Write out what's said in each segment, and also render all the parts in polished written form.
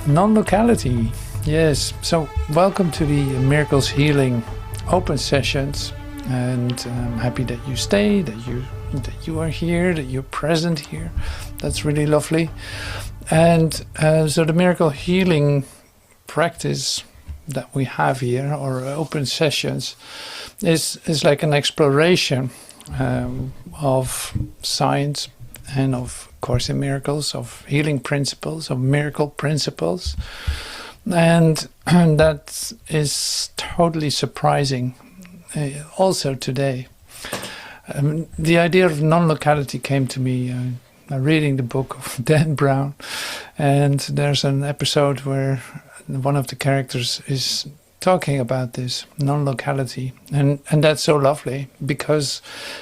Non-locality, yes. So welcome to the Miracles Healing open sessions, and I'm happy that you stay, that you are here, that you're present here. That's really lovely. And so the miracle healing practice that we have here, or open sessions, is like an exploration of science and of Course in Miracles, of healing principles, of miracle principles. And that is totally surprising also today. The idea of non-locality came to me reading the book of Dan Brown, and there's an episode where one of the characters is talking about this non-locality, and that's so lovely, because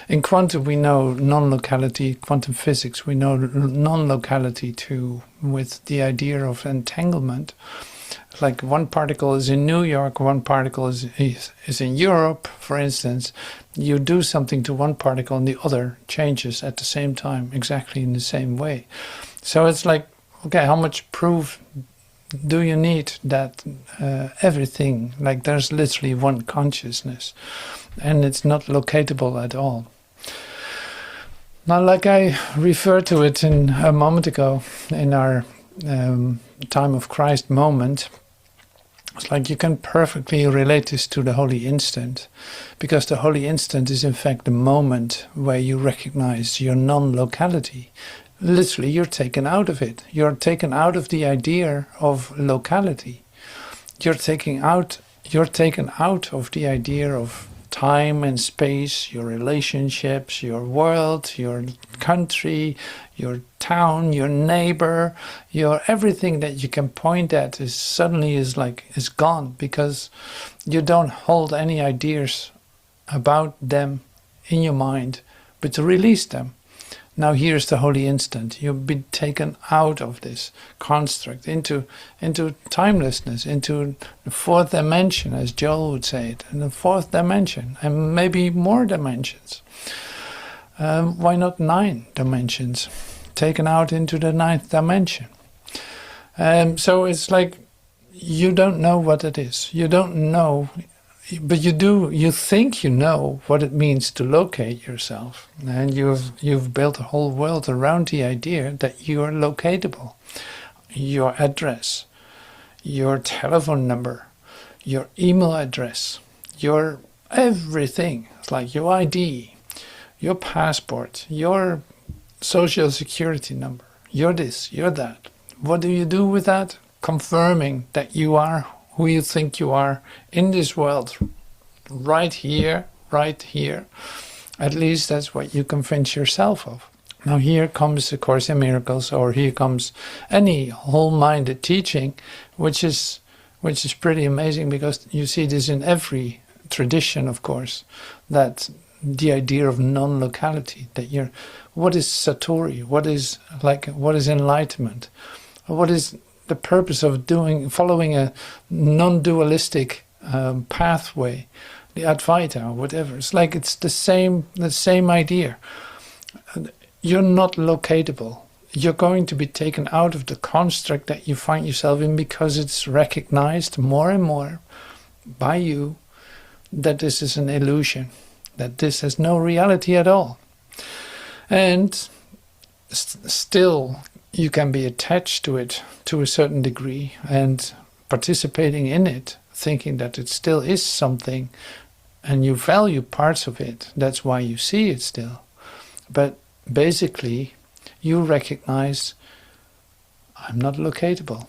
in quantum we know non-locality, quantum physics, we know non-locality too, with the idea of entanglement. Like one particle is in New York, one particle is in Europe, for instance. You do something to one particle and the other changes at the same time, exactly in the same way. So it's like, okay, how much proof do you need that everything, like there's literally one consciousness and it's not locatable at all? Now, like I referred to it in a moment ago in our time of Christ moment, it's like you can perfectly relate this to the holy instant, because the holy instant is in fact the moment where you recognize your non-locality. Literally, you're taken out of it. You're taken out of the idea of locality. You're taken out of the idea of time and space, your relationships, your world, your country, your town, your neighbor, your everything that you can point at is gone, because you don't hold any ideas about them in your mind, but to release them. Now here's the holy instant. You've been taken out of this construct into timelessness, into the fourth dimension, as Joel would say it, in the fourth dimension, and maybe more dimensions. Why not 9 dimensions? Taken out into the 9th dimension. So it's like you don't know what it is. You don't know, but you do. You think you know what it means to locate yourself, and you've built a whole world around the idea that you are locatable. Your address, your telephone number, your email address, your everything. It's like your ID, your passport, your social security number. You're this, you're that. What do you do with that? Confirming that you are who you think you are in this world, right here, right here. At least that's what you convince yourself of. Now here comes the Course in Miracles, or here comes any whole-minded teaching, which is pretty amazing, because you see this in every tradition, of course, that the idea of non-locality, that what is Satori, what is enlightenment, what is the purpose of following a non-dualistic pathway, the Advaita, whatever. It's like it's the same idea. You're not locatable. You're going to be taken out of the construct that you find yourself in, because it's recognized more and more by you that this is an illusion, that this has no reality at all. And still you can be attached to it to a certain degree and participating in it, thinking that it still is something, and you value parts of it. That's why you see it still. But basically, you recognize, I'm not locatable.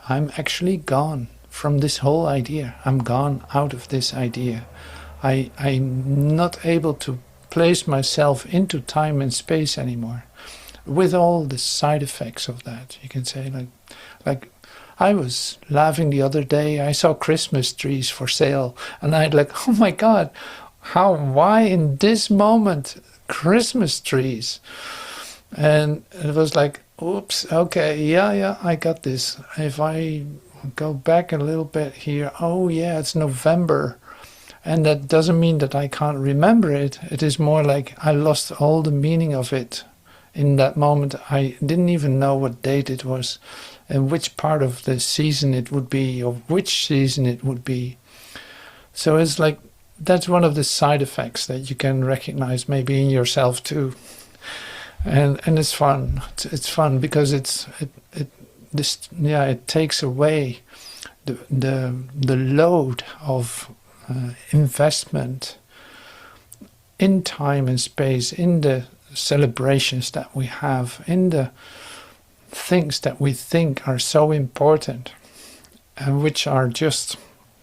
I'm actually gone from this whole idea. I'm gone out of this idea. I'm not able to place myself into time and space anymore, with all the side effects of that. You can say, like I was laughing the other day, I saw Christmas trees for sale, and I'd like, oh my God, why in this moment Christmas trees? And it was like, oops, okay, yeah, I got this. If I go back a little bit here, oh yeah, it's November. And that doesn't mean that I can't remember it. It is more like I lost all the meaning of it in that moment, I didn't even know what date it was and which part of the season it would be or which season it would be. So it's like, that's one of the side effects that you can recognize maybe in yourself too. And it's fun. It's fun because it takes away the load of investment in time and space, in the celebrations that we have, in the things that we think are so important and which are just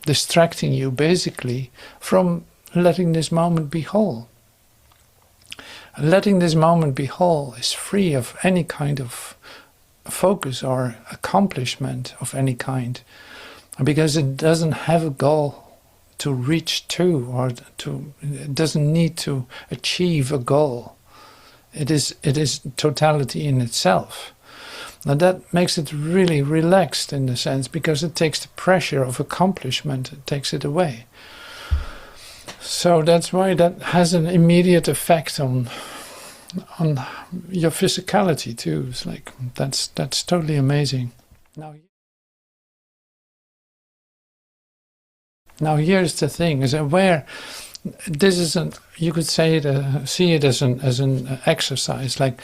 distracting you basically from letting this moment be whole. Letting this moment be whole is free of any kind of focus or accomplishment of any kind, because it doesn't have a goal to reach to, or it doesn't need to achieve a goal. It is totality in itself. Now that makes it really relaxed in the sense, because it takes the pressure of accomplishment, it takes it away. So that's why that has an immediate effect on your physicality too. It's like, that's totally amazing. Now here's the thing: is that where this isn't, you could say see it as an exercise. Like,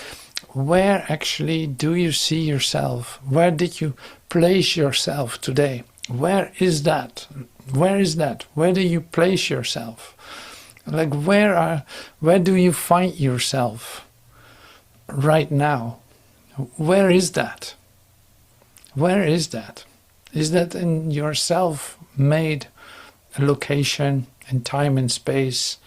where actually do you see yourself? Where did you place yourself today? Where is that? Where is that? Where do you place yourself? Like, where do you find yourself right now? Where is that? Where is that? Is that in your self-made location in time and space,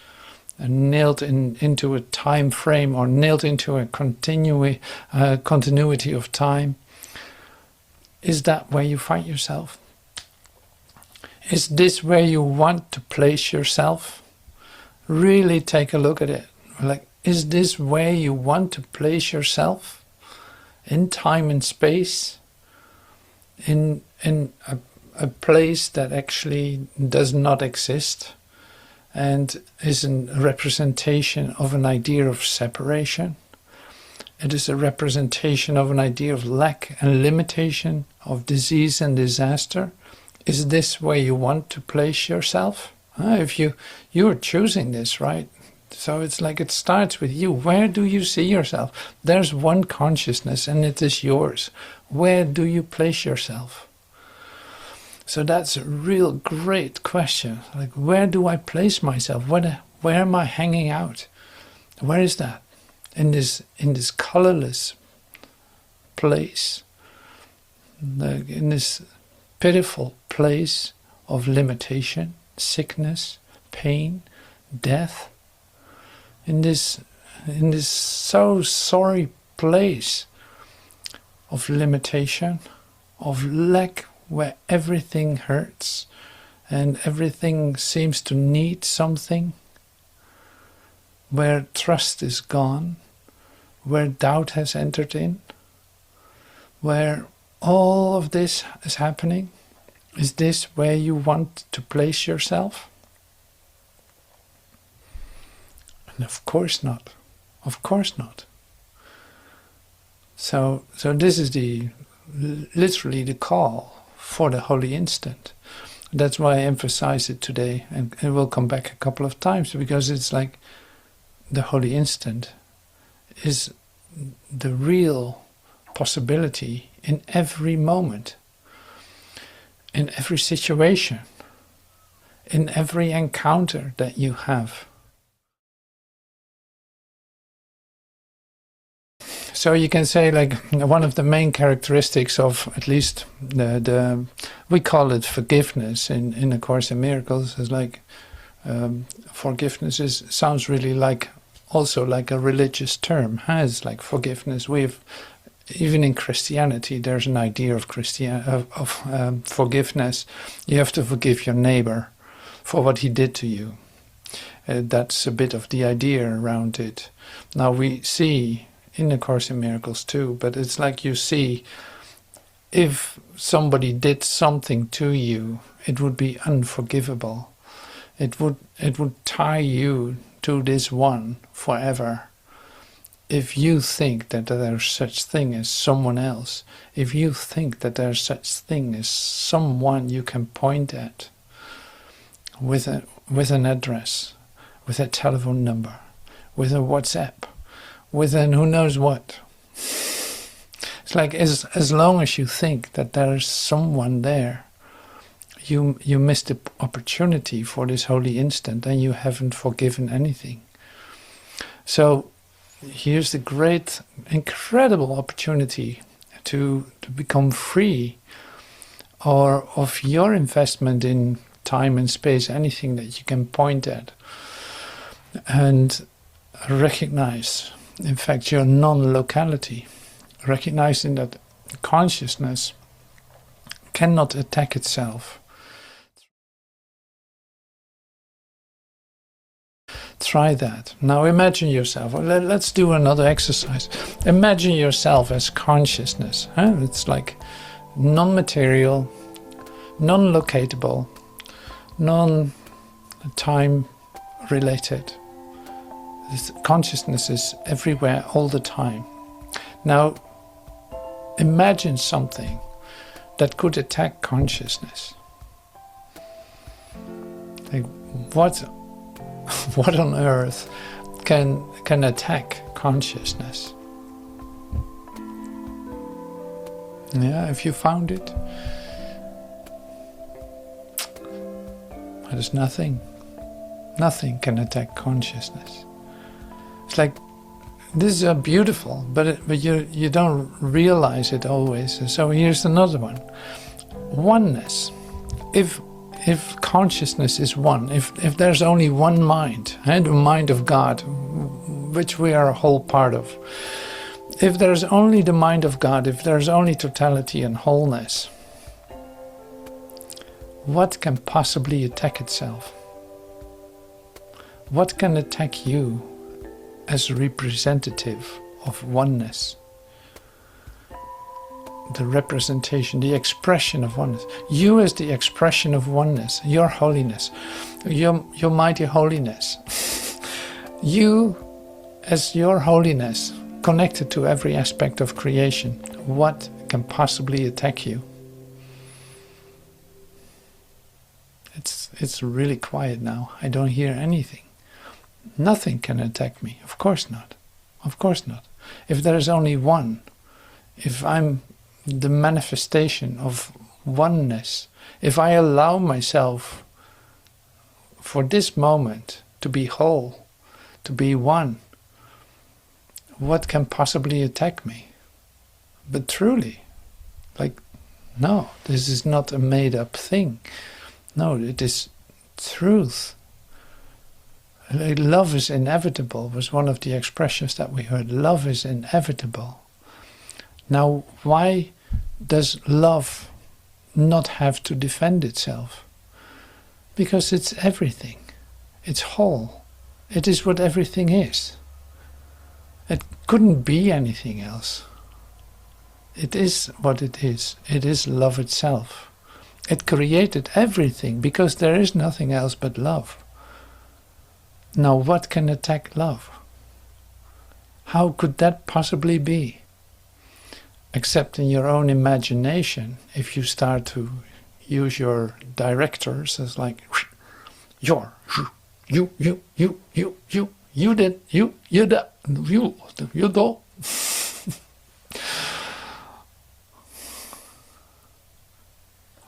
and nailed into a time frame, or nailed into a continuity of time? Is that where you find yourself? Is this where you want to place yourself? Really take a look at it. Like, is this where you want to place yourself? In time and space? In a place that actually does not exist and is a representation of an idea of separation? It is a representation of an idea of lack and limitation, of disease and disaster. Is this where you want to place yourself? If you're choosing this, right? So it's like, it starts with you. Where do you see yourself? There's one consciousness and it is yours. Where do you place yourself? So that's a real great question. Like, where do I place myself? Where am I hanging out? Where is that? In this colorless place, in this pitiful place of limitation, sickness, pain, death, in this so sorry place of limitation, of lack, where everything hurts and everything seems to need something, where trust is gone, where doubt has entered in, where all of this is happening. Is this where you want to place yourself? And of course not. Of course not. So this is literally the call for the holy instant. That's why I emphasize it today, and it will come back a couple of times, because it's like, the holy instant is the real possibility in every moment, in every situation, in every encounter that you have. So you can say, like, one of the main characteristics of, at least we call it forgiveness in A Course in Miracles, is like, forgiveness sounds really like, also like a religious term. Has like forgiveness. Even in Christianity, there's an idea of forgiveness. You have to forgive your neighbor for what he did to you. That's a bit of the idea around it. Now we see in A Course in Miracles too, but it's like, you see, if somebody did something to you, it would be unforgivable. It would tie you to this one forever. if you think that there's such thing as someone else, if you think that there's such thing as someone you can point at with an address, with a telephone number, with a WhatsApp, with an who knows what. It's like as long as you think that there's someone there, you missed the opportunity for this holy instant and you haven't forgiven anything. So here's the great, incredible opportunity to become free of your investment in time and space, anything that you can point at, and recognize, in fact, your non-locality, recognizing that consciousness cannot attack itself. Try that. Now imagine yourself. Let's do another exercise. Imagine yourself as consciousness. It's like non-material, non-locatable, non-time related. This consciousness is everywhere all the time. Now imagine something that could attack consciousness. Like what on earth can attack consciousness? Yeah, if you found it, there's nothing. Nothing can attack consciousness. It's like, this is beautiful, but you don't realize it always. So here's another one. Oneness. If consciousness is one, if there's only one mind, and the mind of God, which we are a whole part of, if there's only the mind of God, if there's only totality and wholeness, what can possibly attack itself? What can attack you as a representative of oneness? The representation, the expression of oneness. You as the expression of oneness, your holiness, your mighty holiness. You as your holiness, connected to every aspect of creation. What can possibly attack you? It's really quiet now. I don't hear anything. Nothing can attack me. Of course not. Of course not. If there is only one, if I'm the manifestation of oneness, if I allow myself for this moment to be whole, to be one, what can possibly attack me? But truly, like, no, this is not a made-up thing. No, it is truth. Love is inevitable was one of the expressions that we heard. Love is inevitable. Now, why does love not have to defend itself? Because it's everything. It's whole. It is what everything is. It couldn't be anything else. It is what it is. It is love itself. It created everything because there is nothing else but love. Now, what can attack love? How could that possibly be? Except in your own imagination, if you start to use your directors as like, you did, you do.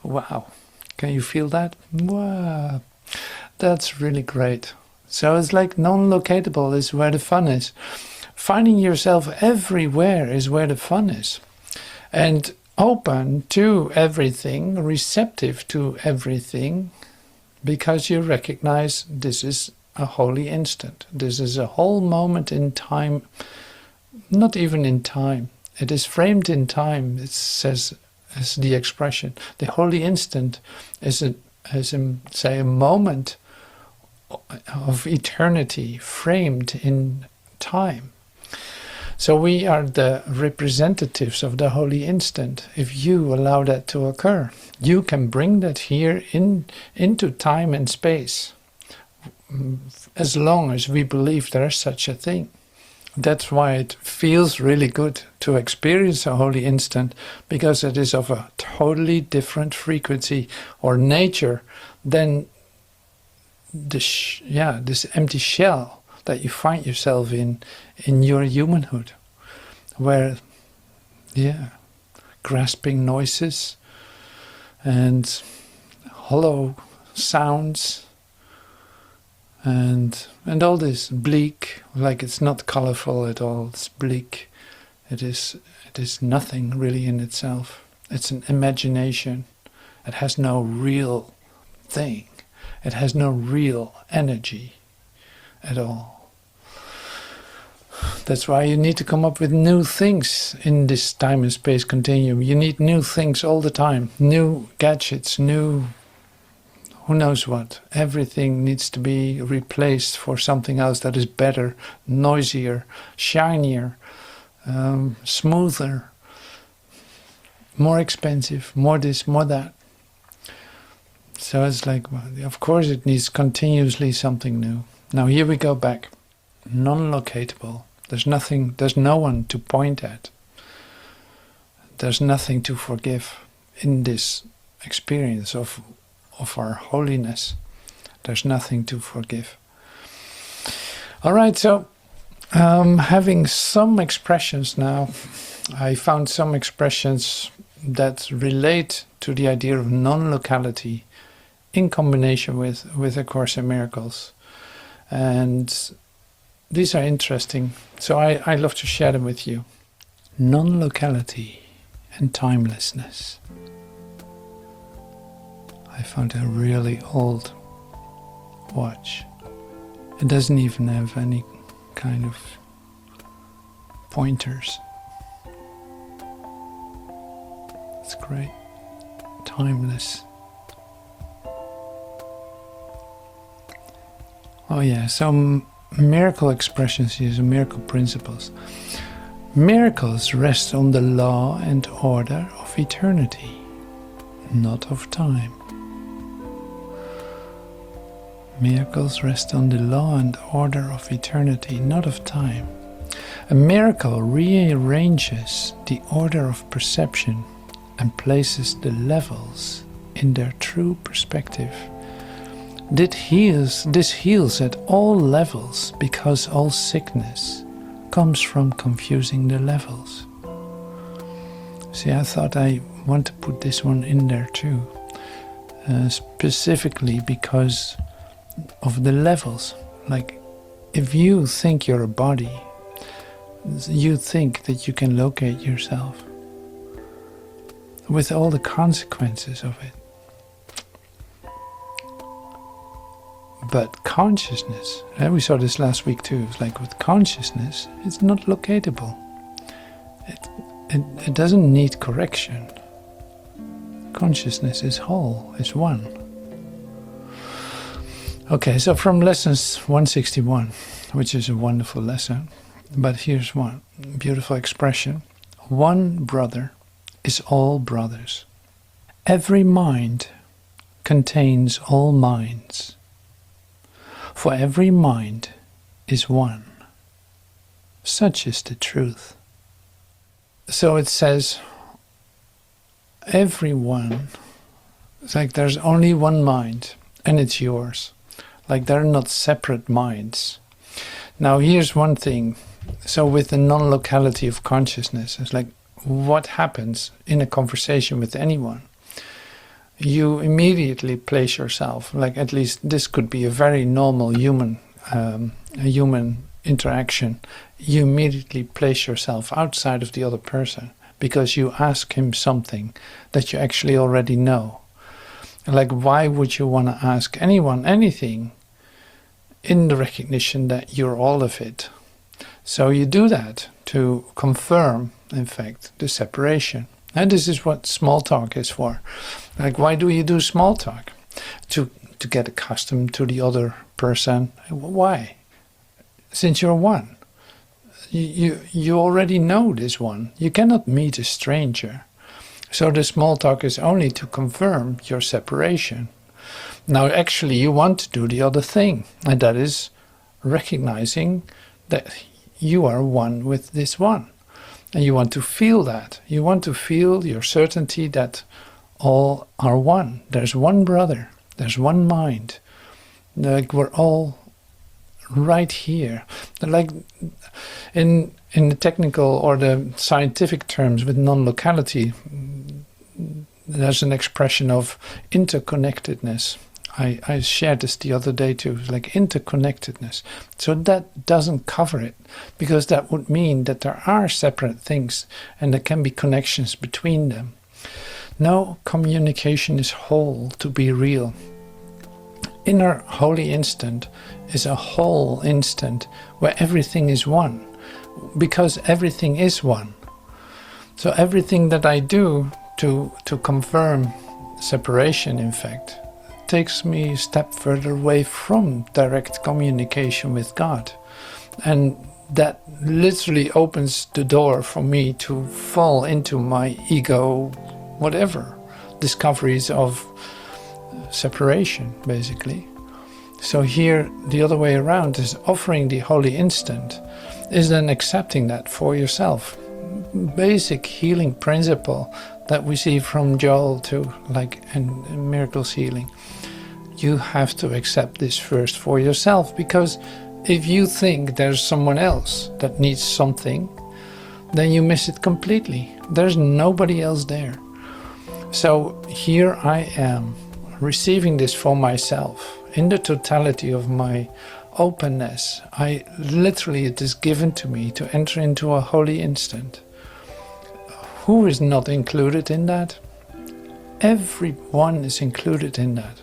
Wow, can you feel that? Wow, that's really great. So it's like non-locatable is where the fun is. Finding yourself everywhere is where the fun is. And open to everything, receptive to everything, because you recognize this is a holy instant. This is a whole moment in time, not even in time. It is framed in time, it says as the expression. The holy instant is say a moment of eternity framed in time. So we are the representatives of the holy instant. If you allow that to occur, you can bring that here into time and space, as long as we believe there is such a thing. That's why it feels really good to experience a holy instant, because it is of a totally different frequency or nature than this empty shell that you find yourself in your humanhood, where grasping noises and hollow sounds and all this bleak, like it's not colorful at all, it's bleak. It is nothing really in itself. It's an imagination. It has no real thing. It has no real energy at all. That's why you need to come up with new things in this time and space continuum. You need new things all the time. New gadgets, new who knows what. Everything needs to be replaced for something else that is better, noisier, shinier, smoother, more expensive, more this, more that. So it's like, well, of course it needs continuously something new. Now here we go back. Non-locatable. There's nothing, there's no one to point at. There's nothing to forgive in this experience of our holiness. There's nothing to forgive. All right, so having some expressions now, I found some expressions that relate to the idea of non-locality in combination with A Course in Miracles. And these are interesting, so I love to share them with you. Non-locality and timelessness. I found a really old watch. It doesn't even have any kind of pointers. It's great. Timeless. Oh yeah, some miracle expressions here, some miracle principles. Miracles rest on the law and order of eternity, not of time. Miracles rest on the law and order of eternity, not of time. A miracle rearranges the order of perception and places the levels in their true perspective. This heals at all levels, because all sickness comes from confusing the levels. See, I thought I want to put this one in there too, specifically because of the levels. Like, if you think you're a body, you think that you can locate yourself with all the consequences of it. But consciousness, and we saw this last week too, it's like with consciousness, it's not locatable. It doesn't need correction. Consciousness is whole, is one. Okay, so from lessons 161, which is a wonderful lesson, but here's one beautiful expression. One brother is all brothers. Every mind contains all minds. For every mind is one. Such is the truth. So it says, everyone, it's like there's only one mind, and it's yours. Like they're not separate minds. Now here's one thing. So with the non-locality of consciousness, it's like what happens in a conversation with anyone? You immediately place yourself, like at least this could be a very normal human interaction. You immediately place yourself outside of the other person because you ask him something that you actually already know. Like, why would you want to ask anyone anything in the recognition that you're all of it? So you do that to confirm, in fact, the separation. And this is what small talk is for. Like, why do you do small talk? To get accustomed to the other person. Why? Since you're one. You already know this one. You cannot meet a stranger. So the small talk is only to confirm your separation. Now actually you want to do the other thing, and that is recognizing that you are one with this one. And you want to feel that. You want to feel your certainty that all are one. There's one brother. There's one mind. Like we're all right here. Like in the technical or the scientific terms with non-locality, there's an expression of interconnectedness. I shared this the other day too, like interconnectedness. So that doesn't cover it, because that would mean that there are separate things and there can be connections between them. No, communication is whole to be real. Inner holy instant is a whole instant where everything is one, because everything is one. So everything that I do to confirm separation, in fact, takes me a step further away from direct communication with God. And that literally opens the door for me to fall into my ego, whatever, discoveries of separation, basically. So here, the other way around is offering the holy instant, is then accepting that for yourself. Basic healing principle that we see from Joel to like in miracles healing. You have to accept this first for yourself, because if you think there's someone else that needs something, then you miss it completely. There's nobody else there. So here I am, receiving this for myself in the totality of my openness. It is given to me to enter into a holy instant. Who is not included in that? Everyone is included in that.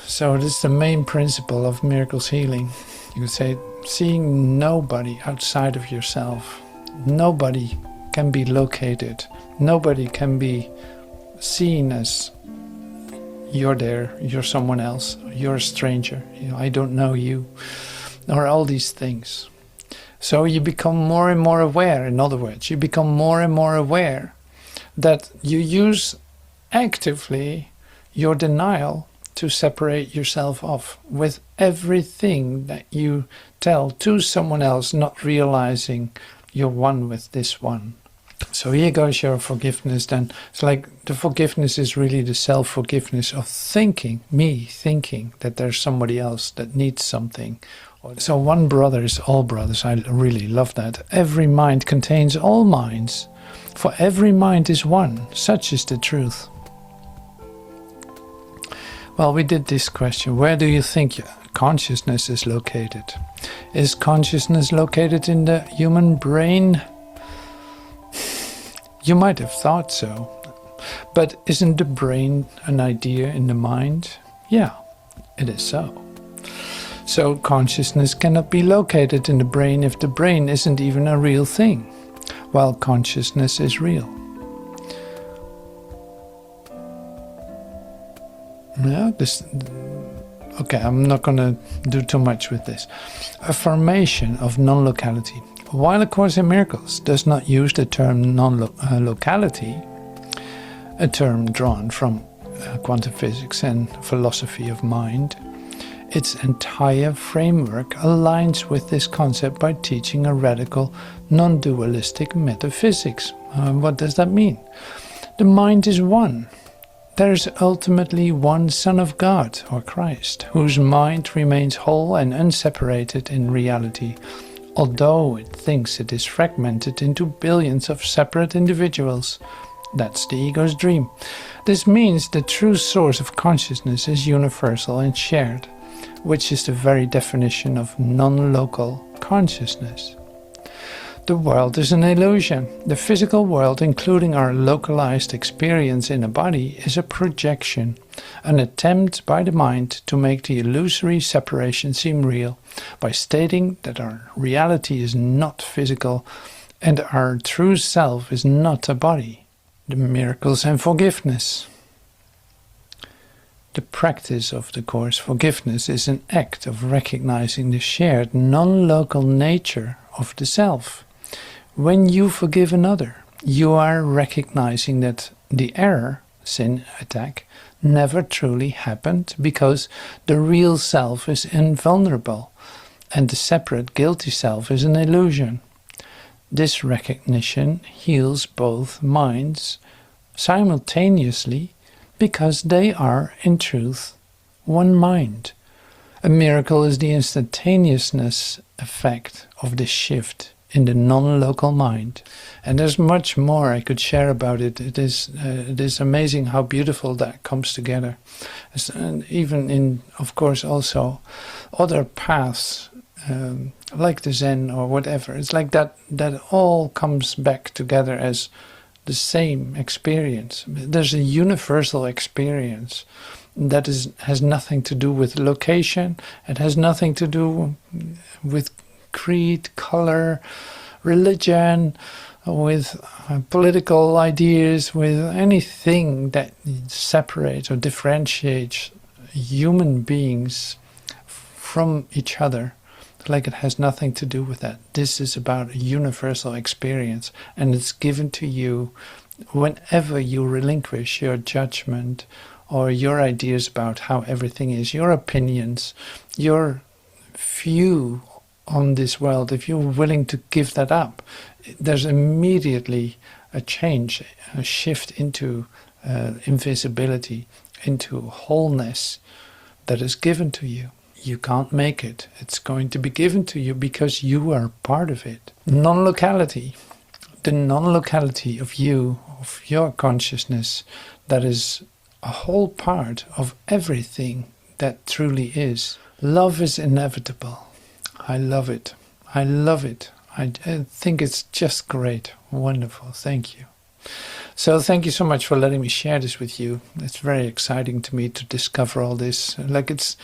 So this is the main principle of miracles healing. You could say, seeing nobody outside of yourself. Nobody can be located. Nobody can be seen as you're there, you're someone else, you're a stranger, I don't know you, or all these things. So you become more and more aware. In other words, you become more and more aware that you use actively your denial to separate yourself off with everything that you tell to someone else, not realizing you're one with this one. So here goes your forgiveness then. It's like the forgiveness is really the self-forgiveness of me thinking that there's somebody else that needs something. So one brother is all brothers. I really love that. Every mind contains all minds, for every mind is one. Such is the truth. Well, we did this question. Where do you think consciousness is located? Is consciousness located in the human brain? You might have thought so. But isn't the brain an idea in the mind? Yeah, it is so. So consciousness cannot be located in the brain if the brain isn't even a real thing, while consciousness is real. Yeah, okay, I'm not going to do too much with this. Affirmation of non-locality. While A Course in Miracles does not use the term non-locality, a term drawn from quantum physics and philosophy of mind, its entire framework aligns with this concept by teaching a radical non-dualistic metaphysics. What does that mean? The mind is one. There is ultimately one Son of God, or Christ, whose mind remains whole and unseparated in reality, although it thinks it is fragmented into billions of separate individuals. That's the ego's dream. This means the true source of consciousness is universal and shared, which is the very definition of non-local consciousness. The world is an illusion. The physical world, including our localized experience in a body, is a projection, an attempt by the mind to make the illusory separation seem real, by stating that our reality is not physical and our true self is not a body. The miracles and forgiveness. The practice of the Course forgiveness is an act of recognizing the shared non-local nature of the self. When you forgive another, you are recognizing that the error, sin, attack, never truly happened because the real self is invulnerable and the separate guilty self is an illusion. This recognition heals both minds simultaneously because they are, in truth, one mind. A miracle is the instantaneousness effect of this shift in the non-local mind. And there's much more I could share about it. It is amazing how beautiful that comes together. And even in, of course, also other paths, like the Zen or whatever. It's like that all comes back together as the same experience. There's a universal experience that has nothing to do with location. It has nothing to do with creed, color, religion, with political ideas, with anything that separates or differentiates human beings from each other. Like it has nothing to do with that. This is about a universal experience, and it's given to you whenever you relinquish your judgment or your ideas about how everything is, your opinions, your view on this world. If you're willing to give that up, there's immediately a change, a shift into invisibility, into wholeness that is given to you. You can't make it. It's going to be given to you because you are part of it. Non-locality. The non-locality of you, of your consciousness, that is a whole part of everything that truly is. Love is inevitable. I love it. I love it. I think it's just great. Wonderful. Thank you. So thank you so much for letting me share this with you. It's very exciting to me to discover all this. Like it's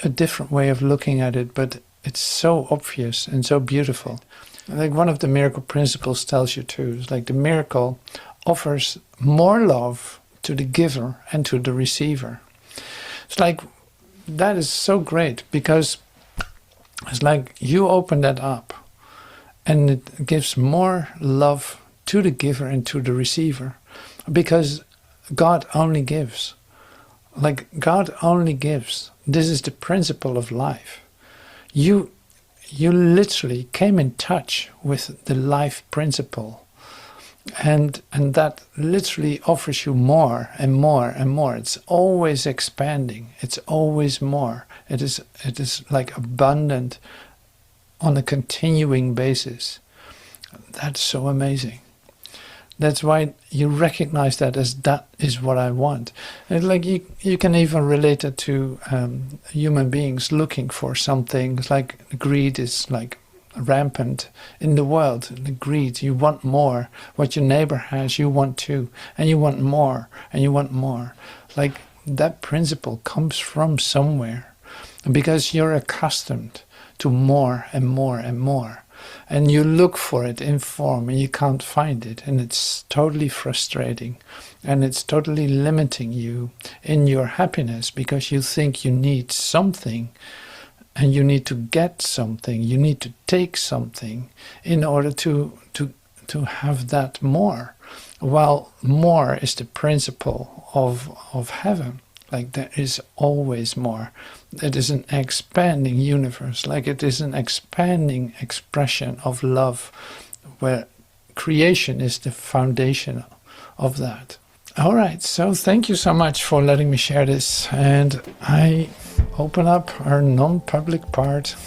a different way of looking at it, but it's so obvious and so beautiful. Like one of the miracle principles tells you too, it's like the miracle offers more love to the giver and to the receiver. It's like, that is so great, because it's like you open that up and it gives more love to the giver and to the receiver, because God only gives. Like God only gives. This is the principle of life. You literally came in touch with the life principle, and that literally offers you more and more and more. It's always expanding. It's always more. It is like abundant on a continuing basis. That's so amazing. That's why you recognize that as that is what I want. And like you can even relate it to human beings looking for something. It's like greed is like rampant in the world. The greed, you want more. What your neighbor has, you want too. And you want more, and you want more. Like that principle comes from somewhere, because you're accustomed to more and more and more. And you look for it in form and you can't find it, and it's totally frustrating, and it's totally limiting you in your happiness, because you think you need something, and you need to get something, you need to take something in order to have that more. While more is the principle of heaven. Like there is always more. It is an expanding universe. Like it is an expanding expression of love, where creation is the foundation of that. All right, so thank you so much for letting me share this. And I open up our non-public part.